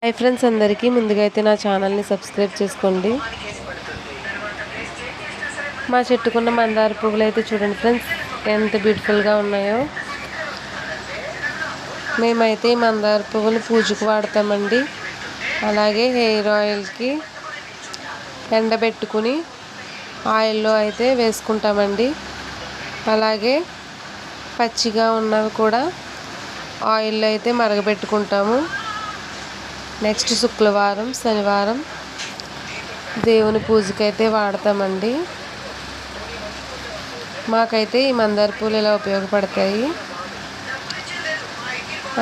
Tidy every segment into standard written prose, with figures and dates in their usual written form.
Hi friends, అందరికీ ముందుగా అయితే నా ఛానల్ని సబ్స్క్రైబ్ చేసుకోండి. మా చెట్టుకున్న మందార పువ్వులు అయితే చూడండి ఫ్రెండ్స్, ఎంత బ్యూటిఫుల్గా ఉన్నాయో. మేమైతే ఈ మందార పువ్వులు పూజకు వాడతామండి. అలాగే హెయిర్ ఆయిల్కి ఎండబెట్టుకుని ఆయిల్లో అయితే వేసుకుంటామండి. అలాగే పచ్చిగా ఉన్నవి కూడా ఆయిల్లో అయితే మరగబెట్టుకుంటాము. నెక్స్ట్ శుక్రవారం, శనివారం దేవుని పూజకైతే వాడతామండి. మాకైతే ఈ మందార పూలు ఇలా ఉపయోగపడతాయి.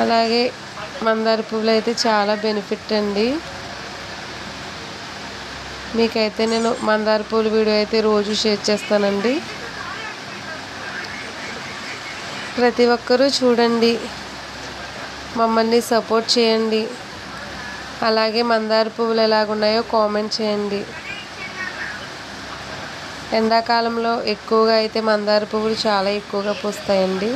అలాగే మందార పూలు అయితే చాలా బెనిఫిట్ అండి. మీకైతే నేను మందార పూల వీడియో అయితే రోజు షేర్ చేస్తానండి. ప్రతి ఒక్కరూ చూడండి, మమ్మల్ని సపోర్ట్ చేయండి. అలాగే మందార పువ్వులు ఎలాగున్నాయో కామెంట్ చేయండి. ఎండాకాలంలో ఎక్కువగా అయితే మందార పువ్వులు చాలా ఎక్కువగా పూస్తాయండి.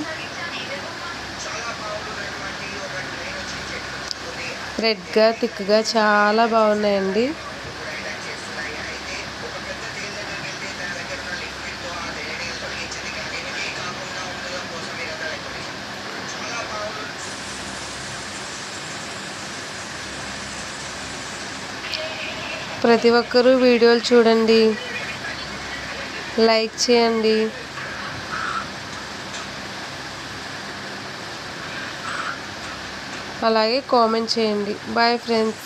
రెడ్గా థిక్గా చాలా బాగున్నాయండి. ప్రతి ఒక్కరూ వీడియోలు చూడండి, లైక్ చేయండి. అలాగే కామెంట్ చేయండి. Bye friends.